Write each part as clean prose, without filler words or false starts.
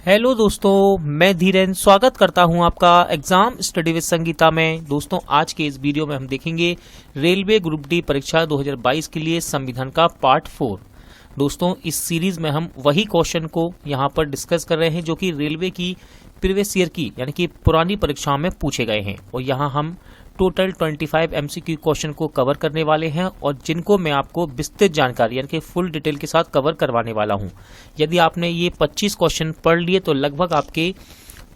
Hello दोस्तों, मैं धीरेन स्वागत करता हूं आपका एग्जाम स्टडी विद संगीता में। दोस्तों, आज के इस वीडियो में हम देखेंगे रेलवे ग्रुप डी परीक्षा 2022 के लिए संविधान का पार्ट 4। दोस्तों, इस सीरीज में हम वही क्वेश्चन को यहां पर डिस्कस कर रहे हैं जो कि रेलवे की प्रीवियस ईयर की यानी कि पुरानी परीक्षाओं में पूछे गए हैं, और यहां हम टोटल 25 MCQ क्वेश्चन को कवर करने वाले हैं और जिनको मैं आपको विस्तृत जानकारी यानी कि फुल डिटेल के साथ कवर करवाने वाला हूं। यदि आपने ये 25 क्वेश्चन पढ़ लिए तो लगभग आपके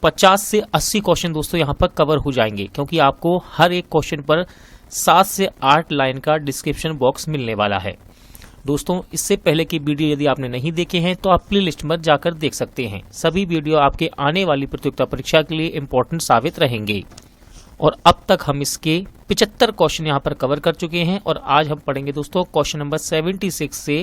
50 से 80 क्वेश्चन दोस्तों यहां पर कवर हो जाएंगे, क्योंकि आपको हर एक क्वेश्चन पर 7 से 8 लाइन का डिस्क्रिप्शन बॉक्स मिलने वाला है। दोस्तों, इससे पहले की वीडियो यदि आपने नहीं देखे हैं तो आप प्ले लिस्ट में जाकर देख सकते हैं। सभी वीडियो आपके आने वाली प्रतियोगिता परीक्षा के लिए इम्पोर्टेंट साबित रहेंगे। और अब तक हम इसके 75 क्वेश्चन यहाँ पर कवर कर चुके हैं और आज हम पढ़ेंगे दोस्तों क्वेश्चन नंबर 76 से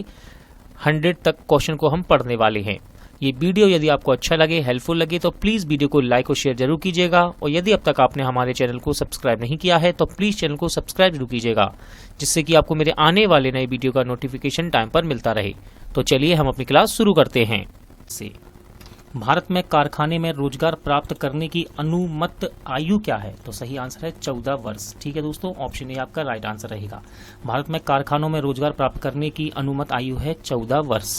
100 तक क्वेश्चन को हम पढ़ने वाले हैं। ये वीडियो यदि आपको अच्छा लगे, हेल्पफुल लगे तो प्लीज वीडियो को लाइक और शेयर जरूर कीजिएगा, और यदि अब तक आपने हमारे चैनल को सब्सक्राइब नहीं किया है तो प्लीज चैनल को सब्सक्राइब जरूर कीजिएगा, जिससे कि आपको मेरे आने वाले नए वीडियो का नोटिफिकेशन टाइम पर मिलता रहे। तो चलिए हम अपनी क्लास शुरू करते हैं। भारत में कारखाने में रोजगार प्राप्त करने की अनुमत आयु क्या है? तो सही आंसर है 14 वर्ष। ठीक है दोस्तों, ऑप्शन ए आपका राइट आंसर रहेगा। भारत में कारखानों में रोजगार प्राप्त करने की अनुमत आयु है 14 वर्ष।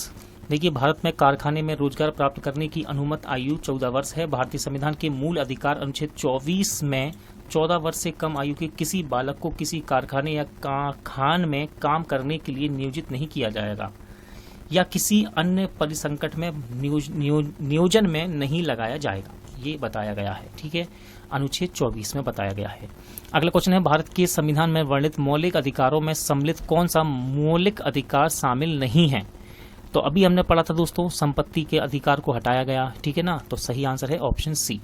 देखिए, भारत में कारखाने में रोजगार प्राप्त करने की अनुमत आयु 14 वर्ष है। भारतीय संविधान के मूल अधिकार अनुच्छेद 24 में 14 वर्ष से कम आयु के किसी बालक को किसी कारखाने या कारखान में काम करने के लिए नियोजित नहीं किया जाएगा या किसी अन्य परिसंकट में नियोजन में नहीं लगाया जाएगा, ये बताया गया है। ठीक है, अनुच्छेद 24 में बताया गया है। अगला क्वेश्चन है, भारत के संविधान में वर्णित मौलिक अधिकारों में सम्मिलित कौन सा मौलिक अधिकार शामिल नहीं है? तो अभी हमने पढ़ा था दोस्तों, संपत्ति के अधिकार को हटाया गया। ठीक है ना, तो सही आंसर है ऑप्शन सी।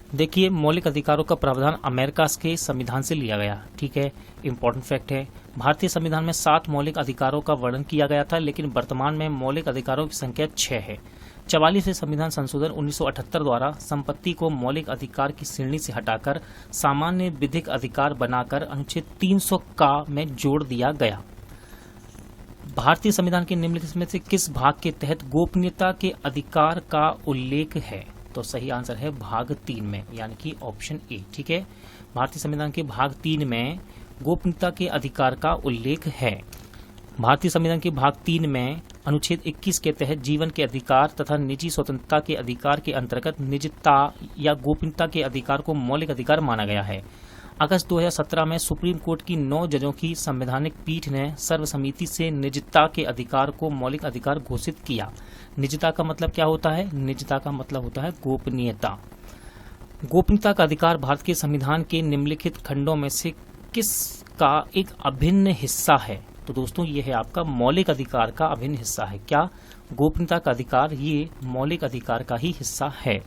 देखिए, मौलिक अधिकारों का प्रावधान अमेरिका के संविधान से लिया गया। ठीक है, इंपॉर्टेंट फैक्ट है। भारतीय संविधान में 7 मौलिक अधिकारों का वर्णन किया गया था, लेकिन वर्तमान में मौलिक अधिकारों की संख्या 6 है। 44वें संविधान संशोधन 1978 द्वारा संपत्ति को मौलिक अधिकार की श्रेणी से हटाकर सामान्य विधिक अधिकार बनाकर अनुच्छेद 300 का में जोड़ दिया गया। भारतीय संविधान के निम्नलिखित में से किस भाग के तहत गोपनीयता के अधिकार का उल्लेख है? तो सही आंसर है भाग 3 में, यानी कि ऑप्शन ए। ठीक है, भारतीय संविधान के भाग 3 में गोपनीयता के अधिकार का उल्लेख है। भारतीय संविधान के भाग 3 में अनुच्छेद 21 के तहत जीवन के अधिकार तथा निजी स्वतंत्रता के अधिकार के अंतर्गत निजता या गोपनीयता के अधिकार को मौलिक अधिकार माना गया है। अगस्त 2017 में सुप्रीम कोर्ट की 9 जजों की संवैधानिक पीठ ने सर्वसम्मति से निजता के अधिकार को मौलिक अधिकार घोषित किया। निजता का मतलब क्या होता है? निजता का मतलब होता है गोपनीयता। गोपनीयता का अधिकार भारत के संविधान के निम्नलिखित खंडों में से किसका एक अभिन्न हिस्सा है? तो दोस्तों, ये है आपका मौलिक अधिकार का अभिन्न हिस्सा है। क्या? गोपनीयता का अधिकार ये मौलिक अधिकार का ही हिस्सा है।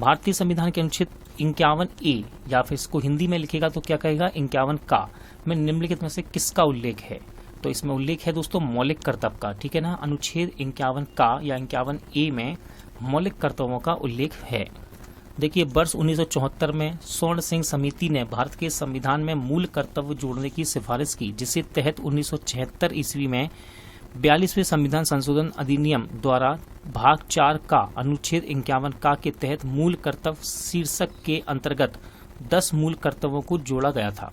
भारतीय संविधान के अनुच्छेद 51A, या फिर इसको हिंदी में लिखेगा तो क्या कहेगा? 51 का में निम्नलिखित में से किसका उल्लेख है? तो इसमें उल्लेख है दोस्तों मौलिक कर्तव्य का। ठीक है ना, अनुच्छेद 51 का या 51A में मौलिक कर्तव्यों का उल्लेख है। देखिए, वर्ष 1974 में स्वर्ण सिंह समिति ने भारत के संविधान में मूल कर्तव्य जोड़ने की सिफारिश की, जिसके तहत 1976 ईस्वी में 42वें संविधान संशोधन अधिनियम द्वारा भाग 4 का अनुच्छेद 51 का के तहत मूल कर्तव्य शीर्षक के अंतर्गत 10 मूल कर्तव्यों को जोड़ा गया था।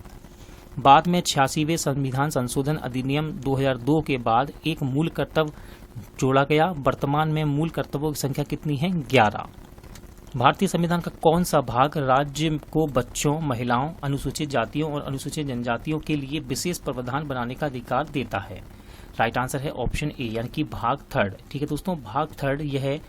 बाद में 86वें संविधान संशोधन अधिनियम 2002 के बाद एक मूल कर्तव्य जोड़ा गया। वर्तमान में मूल कर्तव्यों की संख्या कितनी है? 11। भारतीय संविधान का कौन सा भाग राज्य को बच्चों, महिलाओं, अनुसूचित जातियों और अनुसूचित जनजातियों के लिए विशेष प्रावधान बनाने का अधिकार देता है? राइट आंसर है ऑप्शन ए, यानी कि भाग 3। ठीक है दोस्तों, भाग 3 यह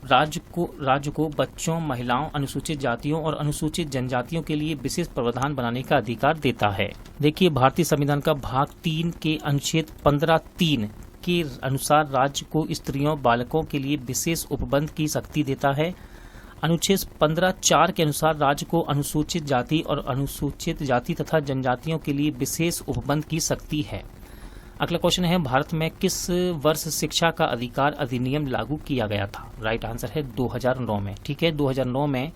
राज्य को बच्चों, महिलाओं, अनुसूचित जातियों और अनुसूचित जनजातियों के लिए विशेष प्रावधान बनाने का अधिकार देता है। देखिए, भारतीय संविधान का भाग 3 के अनुच्छेद 15(3) के अनुसार राज्य को स्त्रियों, बालकों के लिए विशेष उपबंध की शक्ति देता है। अनुच्छेद 15(4) के अनुसार राज्य को अनुसूचित जाति और अनुसूचित जाति तथा जनजातियों के लिए विशेष उपबंध की शक्ति है। अगला क्वेश्चन है, भारत में किस वर्ष शिक्षा का अधिकार अधिनियम लागू किया गया था? राइट आंसर है 2009 में। ठीक है, 2009 में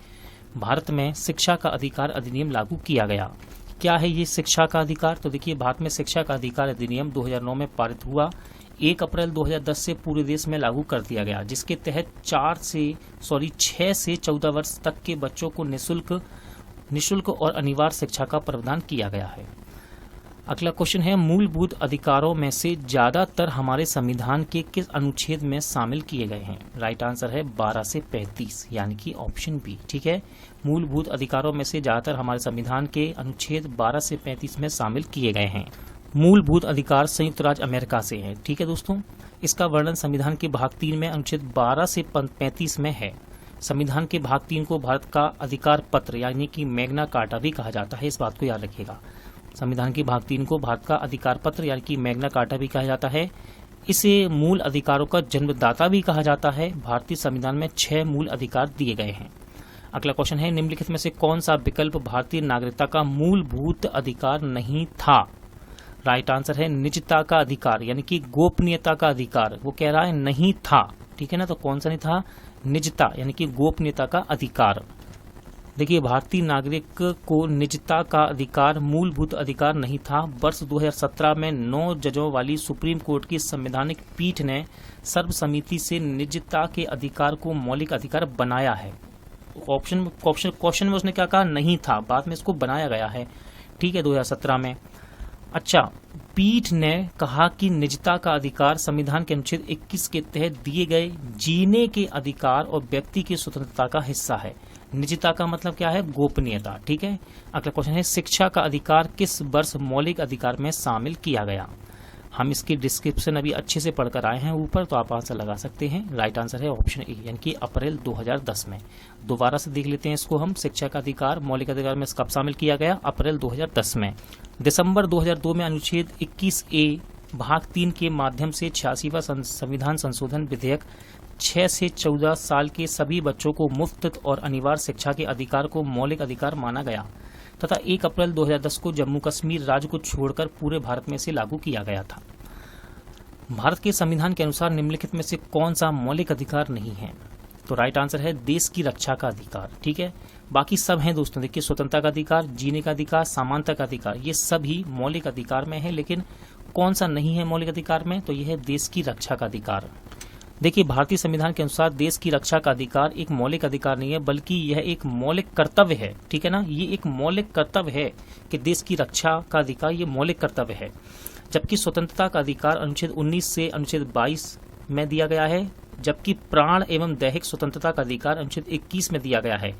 भारत में शिक्षा का अधिकार अधिनियम लागू किया गया। क्या है ये शिक्षा का अधिकार? तो देखिए, भारत में शिक्षा का अधिकार अधिनियम 2009 में पारित हुआ। 1 अप्रैल 2010 से पूरे देश में लागू कर दिया गया, जिसके तहत 6 से 14 वर्ष तक के बच्चों को निःशुल्क और अनिवार्य शिक्षा का प्रावधान किया गया है। अगला क्वेश्चन है, मूलभूत अधिकारों में से ज्यादातर हमारे संविधान के किस अनुच्छेद में शामिल किए गए हैं? राइट आंसर है 12 से 35, यानी कि ऑप्शन बी। ठीक है, मूलभूत अधिकारों में से ज्यादातर हमारे संविधान के अनुच्छेद 12 से 35 में शामिल किए गए हैं। मूलभूत अधिकार संयुक्त राज्य अमेरिका से है। ठीक है दोस्तों, इसका वर्णन संविधान के भाग 3 में अनुच्छेद 12 से 35 में है। संविधान के भाग 3 को भारत का अधिकार पत्र यानी कि मैग्ना कार्टा भी कहा जाता है, इस बात को याद रखिएगा। संविधान के भाग 3 को भारत का अधिकार पत्र यानी कि मैग्ना कार्टा भी कहा जाता है। इसे मूल अधिकारों का जन्मदाता भी कहा जाता है। भारतीय संविधान में 6 मूल अधिकार दिए गए हैं। अगला क्वेश्चन है, निम्नलिखित में से कौन सा विकल्प भारतीय नागरिकता का मूलभूत अधिकार नहीं था? राइट आंसर है निजता का अधिकार यानी कि गोपनीयता का अधिकार। वो कह रहा है नहीं था, ठीक है ना, तो कौन सा नहीं था? निजता यानी कि गोपनीयता का अधिकार। देखिए, भारतीय नागरिक को निजता का अधिकार मूलभूत अधिकार नहीं था। वर्ष 2017 में 9 जजों वाली सुप्रीम कोर्ट की संवैधानिक पीठ ने सर्वसम्मति से निजता के अधिकार को मौलिक अधिकार बनाया है। क्वेश्चन में उसने क्या कहा? नहीं था, बाद में इसको बनाया गया है। ठीक है, 2017 में। अच्छा, पीठ ने कहा कि निजता का अधिकार संविधान के अनुच्छेद 21 के तहत दिए गए जीने के अधिकार और व्यक्ति की स्वतंत्रता का हिस्सा है। निजता का मतलब क्या है? गोपनीयता। ठीक है, अगला क्वेश्चन है, शिक्षा का अधिकार किस वर्ष मौलिक अधिकार में शामिल किया गया? हम इसकी डिस्क्रिप्शन अभी अच्छे से पढ़कर आए हैं ऊपर, तो आप आंसर लगा सकते हैं। राइट आंसर है ऑप्शन ए यानी कि अप्रैल 2010 में। दोबारा से देख लेते हैं इसको हम। शिक्षा का अधिकार मौलिक अधिकार में कब शामिल किया गया? अप्रैल 2010 में। दिसंबर 2002 में अनुच्छेद 21A भाग 3 के माध्यम से 86वां संविधान संशोधन विधेयक 6 से 14 साल के सभी बच्चों को मुफ्त और अनिवार्य शिक्षा के अधिकार को मौलिक अधिकार माना गया तथा 1 अप्रैल 2010 को जम्मू कश्मीर राज्य को छोड़कर पूरे भारत में इसे लागू किया गया था। भारत के संविधान के अनुसार निम्नलिखित में से कौन सा मौलिक अधिकार नहीं है? तो राइट आंसर है देश की रक्षा का अधिकार। ठीक है, बाकी सब हैं दोस्तों। देखिए, स्वतंत्रता का अधिकार, जीने का अधिकार, समानता का अधिकार, ये सभी मौलिक अधिकार में है, लेकिन कौन सा नहीं है मौलिक अधिकार में? तो यह है देश की रक्षा का अधिकार। देखिए, भारतीय संविधान के अनुसार देश की रक्षा का अधिकार एक मौलिक अधिकार नहीं है, बल्कि यह एक मौलिक कर्तव्य है। ठीक है ना, ये एक मौलिक कर्तव्य है कि देश की रक्षा का अधिकार ये मौलिक कर्तव्य है। जबकि स्वतंत्रता का अधिकार अनुच्छेद 19 से अनुच्छेद 22 में दिया गया है, जबकि प्राण एवं दैहिक स्वतंत्रता का अधिकार अनुच्छेद 21 में दिया गया है,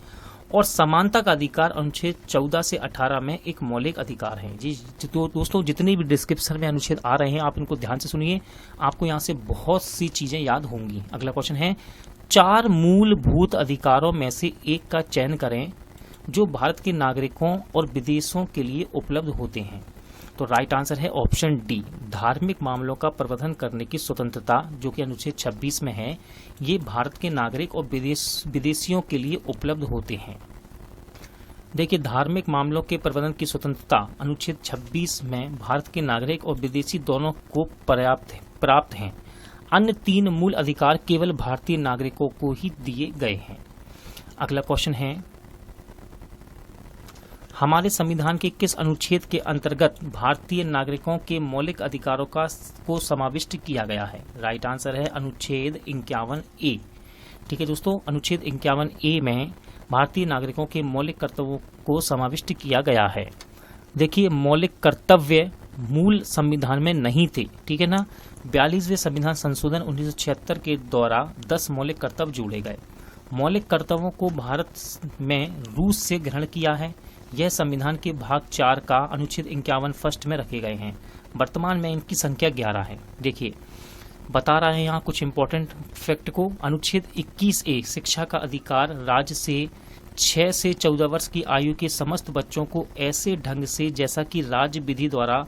और समानता का अधिकार अनुच्छेद 14 से 18 में एक मौलिक अधिकार है। जी तो दोस्तों, जितने भी डिस्क्रिप्शन में अनुच्छेद आ रहे हैं आप इनको ध्यान से सुनिए, आपको यहाँ से बहुत सी चीजें याद होंगी। अगला क्वेश्चन है, 4 मूलभूत अधिकारों में से एक का चयन करें जो भारत के नागरिकों और विदेशों के लिए उपलब्ध होते हैं। तो राइट आंसर है ऑप्शन डी, धार्मिक मामलों का प्रबंधन करने की स्वतंत्रता, जो कि अनुच्छेद 26 में है। ये भारत के नागरिक और विदेशियों के लिए उपलब्ध होते हैं। देखिए, धार्मिक मामलों के प्रबंधन की स्वतंत्रता अनुच्छेद 26 में भारत के नागरिक और विदेशी दोनों को प्राप्त हैं। अन्य 3 मूल अधिकार केवल भारतीय नागरिकों को ही दिए गए हैं। अगला क्वेश्चन है, हमारे संविधान के किस अनुच्छेद के अंतर्गत भारतीय नागरिकों के मौलिक अधिकारों को समाविष्ट किया गया है? राइट आंसर है अनुच्छेद 51A। ठीक है दोस्तों, अनुच्छेद 51A में भारतीय नागरिकों के मौलिक कर्तव्यों को समाविष्ट किया गया है। देखिए, मौलिक कर्तव्य मूल संविधान में नहीं थे। ठीक है ना, 42वें संविधान संशोधन 1976 के द्वारा 10 मौलिक कर्तव्य जोड़े गए। मौलिक कर्तव्यों को भारत में रूस से ग्रहण किया है। यह संविधान के भाग 4 का अनुच्छेद 51 फर्स्ट में रखे गए हैं। वर्तमान में इनकी संख्या 11 है। देखिए, बता रहे हैं यहाँ कुछ इंपॉर्टेंट फैक्ट को। अनुच्छेद 21A शिक्षा का अधिकार राज्य से 6 से 14 वर्ष की आयु के समस्त बच्चों को ऐसे ढंग से जैसा कि राज्य विधि द्वारा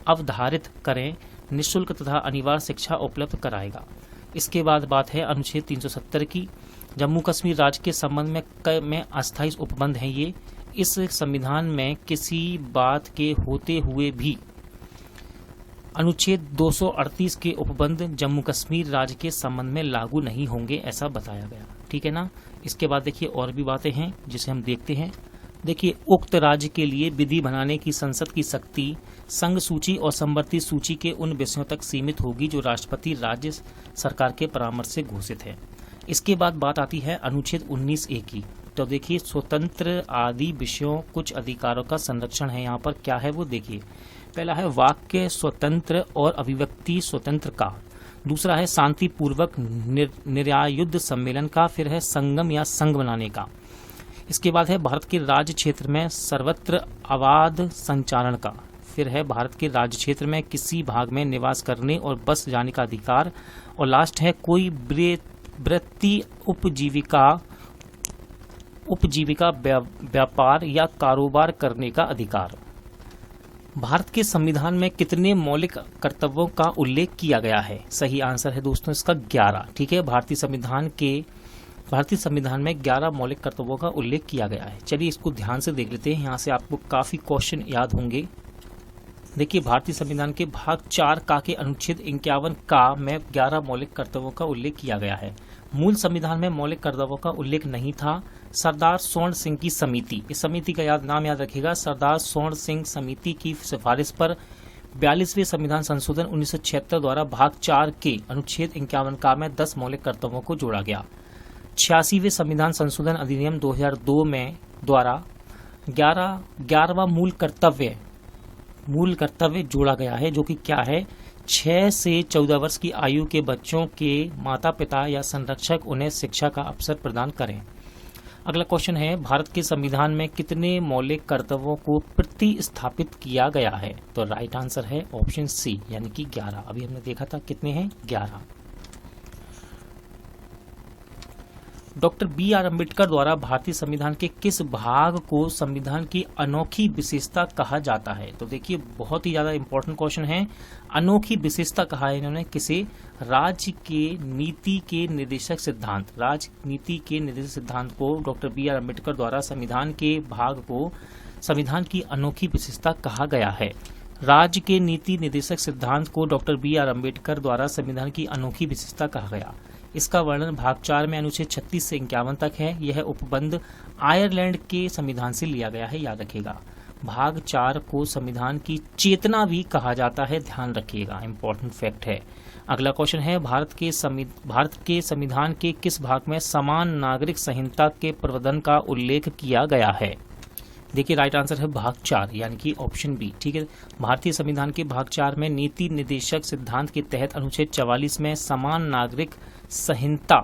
अवधारित करें निःशुल्क तथा अनिवार्य शिक्षा उपलब्ध कराएगा। इसके बाद बात है अनुच्छेद 370 की। जम्मू कश्मीर राज्य के संबंध में अस्थायी उपबंध है। ये इस संविधान में किसी बात के होते हुए भी अनुच्छेद 238 के उपबंध जम्मू कश्मीर राज्य के संबंध में लागू नहीं होंगे, ऐसा बताया गया। ठीक है ना, इसके बाद देखिए और भी बातें हैं जिसे हम देखते हैं। देखिए, उक्त राज्य के लिए विधि बनाने की संसद की शक्ति संघ सूची और समवर्ती सूची के उन विषयों तक सीमित होगी जो राष्ट्रपति राज्य सरकार के परामर्श से घोषित है। इसके बाद बात आती है अनुच्छेद 19A की। तो देखिए, स्वतंत्र आदि विषयों कुछ अधिकारों का संरक्षण है। यहाँ पर क्या है वो देखिए। पहला है वाक्य स्वतंत्र और अभिव्यक्ति स्वतंत्र का। दूसरा है शांतिपूर्वक निर्यायुद्ध सम्मेलन का। फिर है संगम या संघ बनाने का। इसके बाद है भारत के राज्य क्षेत्र में सर्वत्र अबाध संचारण का। फिर है भारत के राज्य क्षेत्र में किसी भाग में निवास करने और बस जाने का अधिकार। और लास्ट है कोई वृत्ति उपजीविका व्यापार या कारोबार करने का अधिकार। भारत के संविधान में कितने मौलिक कर्तव्यों का उल्लेख किया गया है? सही आंसर है दोस्तों इसका 11। ठीक है, भारतीय संविधान में 11 मौलिक कर्तव्यों का उल्लेख किया गया है। चलिए इसको ध्यान से देख लेते हैं, यहाँ से आपको काफी क्वेश्चन याद होंगे। देखिए, भारतीय संविधान के भाग 4 का के अनुच्छेद 51 का में 11 मौलिक कर्तव्यों का उल्लेख किया गया है। मूल संविधान में मौलिक कर्तव्यों का उल्लेख नहीं था। सरदार स्वर्ण सिंह की समिति, इस समिति का नाम याद रखिएगा, सरदार स्वर्ण सिंह समिति की सिफारिश पर 42वें संविधान संशोधन 1976 द्वारा भाग 4 के अनुच्छेद 51 का में 10 मौलिक कर्तव्यों को जोड़ा गया। 86वें संविधान संशोधन अधिनियम 2002 में द्वारा 11वां मूल कर्तव्य जोड़ा गया है, जो कि क्या है? 6 से 14 वर्ष की आयु के बच्चों के माता पिता या संरक्षक उन्हें शिक्षा का अवसर प्रदान करें। अगला क्वेश्चन है, भारत के संविधान में कितने मौलिक कर्तव्यों को प्रतिस्थापित किया गया है? तो राइट आंसर है ऑप्शन सी, यानी कि 11। अभी हमने देखा था कितने हैं, 11। Doctor B.R. अम्बेडकर द्वारा भारतीय संविधान के किस भाग को संविधान की अनोखी विशेषता कहा जाता है? तो देखिए, बहुत ही ज्यादा इंपॉर्टेंट क्वेश्चन है। अनोखी विशेषता कहा है इन्होंने किसे? राज्य के नीति के निर्देशक सिद्धांत। राजनीति के निर्देशक सिद्धांत को डॉक्टर B.R. अम्बेडकर द्वारा संविधान के भाग को संविधान की अनोखी विशेषता कहा गया है। राज्य के नीति निर्देशक सिद्धांत को डॉक्टर B.R. अम्बेडकर द्वारा संविधान की अनोखी विशेषता कहा गया। इसका वर्णन भाग 4 में अनुच्छेद 36 से 51 तक है। यह उपबंध आयरलैंड के संविधान से लिया गया है, याद रखिएगा। भाग 4 को संविधान की चेतना भी कहा जाता है, ध्यान रखिएगा, इंपॉर्टेंट फैक्ट है। अगला क्वेश्चन है, भारत के संविधान के किस भाग में समान नागरिक संहिता के प्रावधान का उल्लेख किया गया है? देखिए, राइट आंसर है भाग 4, यानी कि ऑप्शन बी। ठीक है, भारतीय संविधान के भाग 4 में नीति निर्देशक सिद्धांत के तहत अनुच्छेद 44 में समान नागरिक संहिता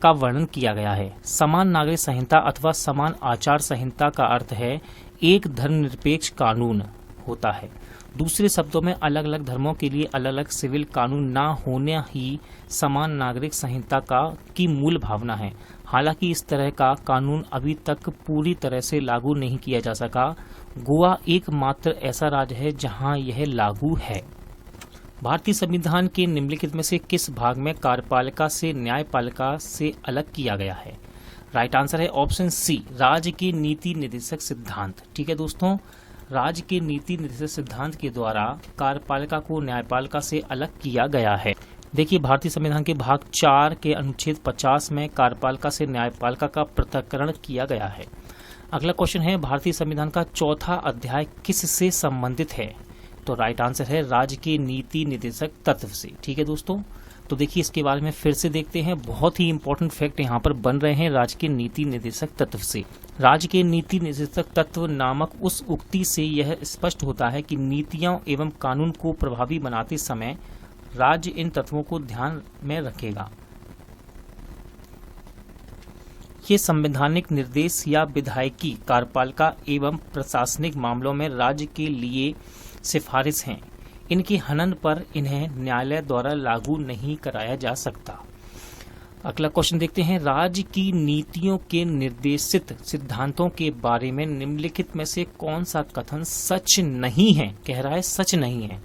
का वर्णन किया गया है। समान नागरिक संहिता अथवा समान आचार संहिता का अर्थ है एक धर्मनिरपेक्ष कानून होता है। दूसरे शब्दों में अलग अलग धर्मों के लिए अलग अलग सिविल कानून न होना ही समान नागरिक संहिता की मूल भावना है। हालांकि इस तरह का कानून अभी तक पूरी तरह से लागू नहीं किया जा सका। गोवा एकमात्र ऐसा राज्य है जहां यह लागू है। भारतीय संविधान के निम्नलिखित में से किस भाग में कार्यपालिका से न्यायपालिका से अलग किया गया है? राइट आंसर है ऑप्शन सी, राज्य के नीति निर्देशक सिद्धांत। ठीक है दोस्तों, राज्य के नीति निर्देशक सिद्धांत के द्वारा कार्यपालिका को न्यायपालिका से अलग किया गया है। देखिए, भारतीय संविधान के भाग 4 के अनुच्छेद 50 में कार्यपालिका से न्यायपालिका का पृथक्करण किया गया है। अगला क्वेश्चन है, भारतीय संविधान का चौथा अध्याय किससे संबंधित है? तो राइट आंसर है राज्य के नीति निर्देशक तत्व से। ठीक है दोस्तों, तो देखिए इसके बारे में फिर से देखते हैं। बहुत ही इंपॉर्टेंट फैक्ट यहाँ पर बन रहे हैं राज्य के नीति निर्देशक तत्व से। राज्य के नीति निर्देशक तत्व नामक उस उक्ति से यह स्पष्ट होता है कि नीतियों एवं कानून को प्रभावी बनाते समय राज्य इन तत्वों को ध्यान में रखेगा। ये संवैधानिक निर्देश या विधायिकी, कार्यपालिका एवं प्रशासनिक मामलों में राज्य के लिए सिफारिश हैं। इनके हनन पर इन्हें न्यायालय द्वारा लागू नहीं कराया जा सकता। अगला क्वेश्चन देखते हैं, राज्य की नीतियों के निर्देशित सिद्धांतों के बारे में निम्नलिखित में से कौन सा कथन सच नहीं है? कह रहा है सच नहीं है।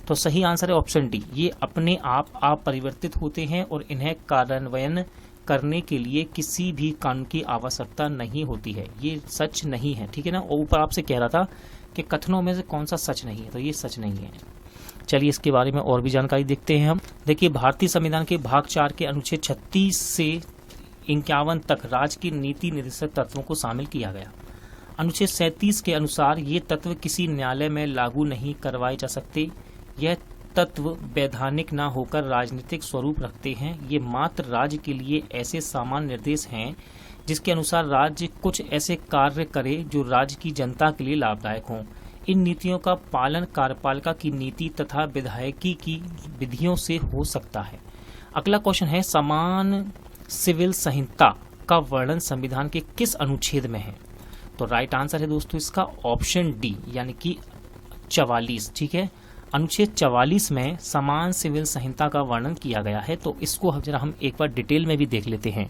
तो सही आंसर है ऑप्शन डी, ये अपने आप अपरिवर्तित होते हैं और इन्हें कार्यान्वयन करने के लिए किसी भी कानून की आवश्यकता नहीं होती है। ये सच नहीं है। ठीक है ना, और ऊपर आपसे कह रहा था कि कथनों में से कौन सा सच नहीं है, तो ये सच नहीं है। चलिए इसके बारे में और भी जानकारी देखते हैं हम। देखिए, भारतीय संविधान के भाग 4 के अनुच्छेद 36 से 51 तक राज्य की नीति निर्देशक तत्वों को शामिल किया गया। अनुच्छेद 37 के अनुसार ये तत्व किसी न्यायालय में लागू नहीं करवाए जा सकते। यह तत्व वैधानिक न होकर राजनीतिक स्वरूप रखते हैं। ये मात्र राज्य के लिए ऐसे सामान्य निर्देश हैं जिसके अनुसार राज्य कुछ ऐसे कार्य करे जो राज्य की जनता के लिए लाभदायक हों। इन नीतियों का पालन कार्यपालिका की नीति तथा विधायिकी की विधियों से हो सकता है। अगला क्वेश्चन है, समान सिविल संहिता का वर्णन संविधान के किस अनुच्छेद में है? तो राइट आंसर है दोस्तों इसका ऑप्शन डी, यानी कि 44। ठीक है, अनुच्छेद 44 में समान सिविल संहिता का वर्णन किया गया है। तो इसको जरा हम एक बार डिटेल में भी देख लेते हैं।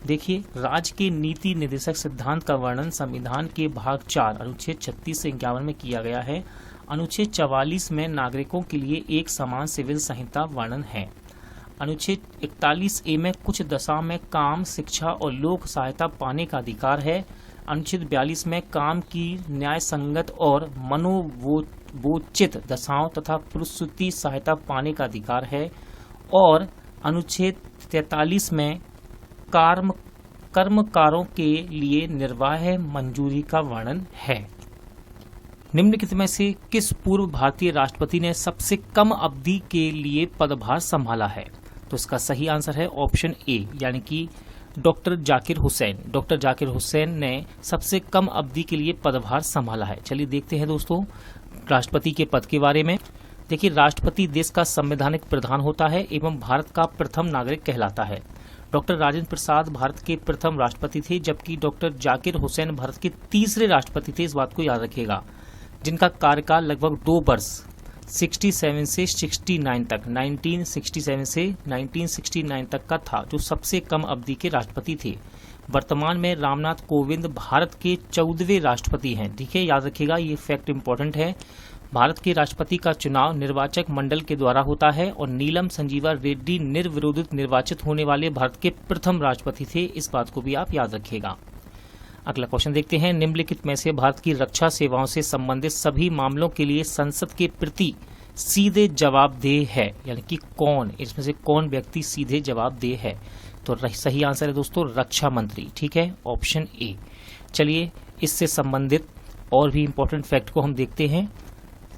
देखिए, राज्य के नीति निर्देशक सिद्धांत का वर्णन संविधान के भाग 4 अनुच्छेद 36 से 51 में किया गया है। अनुच्छेद 44 में नागरिकों के लिए एक समान सिविल संहिता वर्णन है। अनुच्छेद 41A में कुछ दशा में काम, शिक्षा और लोक सहायता पाने का अधिकार है। अनुच्छेद 42 में काम की न्याय संगत और मनोवोचित दशाओं तथा प्रसूति सहायता पाने का अधिकार है। और अनुच्छेद 43 में कर्मकारों के लिए निर्वाह मंजूरी का वर्णन है। निम्नलिखित में से किस पूर्व भारतीय राष्ट्रपति ने सबसे कम अवधि के लिए पदभार संभाला है? तो इसका सही आंसर है ऑप्शन ए, यानी कि डॉक्टर जाकिर हुसैन। डॉक्टर जाकिर हुसैन ने सबसे कम अवधि के लिए पदभार संभाला है। चलिए देखते हैं दोस्तों राष्ट्रपति के पद के बारे में। देखिए, राष्ट्रपति देश का संवैधानिक प्रधान होता है एवं भारत का प्रथम नागरिक कहलाता है। डॉक्टर राजेंद्र प्रसाद भारत के प्रथम राष्ट्रपति थे, जबकि डॉक्टर जाकिर हुसैन भारत के तीसरे राष्ट्रपति थे। इस बात को याद रखिएगा, जिनका कार्यकाल लगभग 2 वर्ष 67 से 69 तक 1967 से 1969 तक का था, जो सबसे कम अवधि के राष्ट्रपति थे। वर्तमान में रामनाथ कोविंद भारत के 14वें राष्ट्रपति हैं। ठीक है, याद रखिएगा, ये फैक्ट इंपॉर्टेंट है। भारत के राष्ट्रपति का चुनाव निर्वाचक मंडल के द्वारा होता है और नीलम संजीवा रेड्डी निर्विरोधित निर्वाचित होने वाले भारत के प्रथम राष्ट्रपति थे। इस बात को भी आप याद रखिएगा। अगला क्वेश्चन देखते हैं, निम्नलिखित में से भारत की रक्षा सेवाओं से संबंधित सभी मामलों के लिए संसद के प्रति सीधे जवाबदेह है, यानी कि कौन, इसमें से कौन व्यक्ति सीधे जवाबदेह है? तो सही आंसर है दोस्तों रक्षा मंत्री। ठीक है, ऑप्शन ए। चलिए इससे संबंधित और भी इंपॉर्टेंट फैक्ट को हम देखते हैं।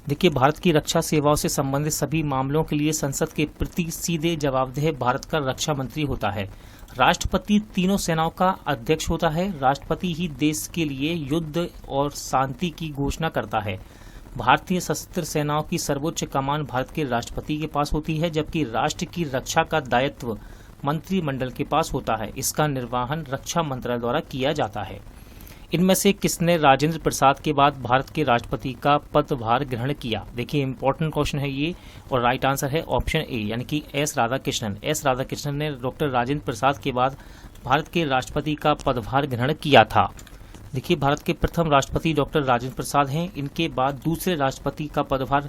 देखिए, भारत की रक्षा सेवाओं से संबंधित सभी मामलों के लिए संसद के प्रति सीधे जवाबदेह भारत का रक्षा मंत्री होता है। राष्ट्रपति तीनों सेनाओं का अध्यक्ष होता है। राष्ट्रपति ही देश के लिए युद्ध और शांति की घोषणा करता है। भारतीय सशस्त्र सेनाओं की सर्वोच्च कमान भारत के राष्ट्रपति के पास होती है, जबकि राष्ट्र की रक्षा का दायित्व मंत्रिमंडल के पास होता है। इसका निर्वहन रक्षा मंत्रालय द्वारा किया जाता है। इनमें से किसने राजेंद्र प्रसाद के बाद भारत के राष्ट्रपति का पदभार ग्रहण किया? देखिए, इंपॉर्टेंट क्वेश्चन है ये, और राइट आंसर है ऑप्शन ए, यानी कि एस राधाकृष्णन। एस राधाकृष्णन ने डॉक्टर राजेंद्र प्रसाद के बाद भारत के राष्ट्रपति का पदभार ग्रहण किया था। देखिए, भारत के प्रथम राष्ट्रपति डॉक्टर राजेंद्र प्रसाद हैं। इनके बाद दूसरे राष्ट्रपति का पदभार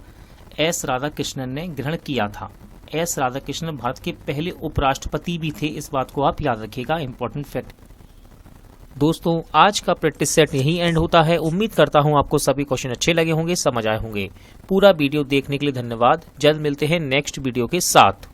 एस राधाकृष्णन ने ग्रहण किया था। एस राधाकृष्णन भारत के पहले उपराष्ट्रपति भी थे। इस बात को आप याद रखिएगा, इंपॉर्टेंट फैक्ट। दोस्तों, आज का प्रैक्टिस सेट यहीं एंड होता है। उम्मीद करता हूं आपको सभी क्वेश्चन अच्छे लगे होंगे, समझ आए होंगे। पूरा वीडियो देखने के लिए धन्यवाद। जल्द मिलते हैं नेक्स्ट वीडियो के साथ।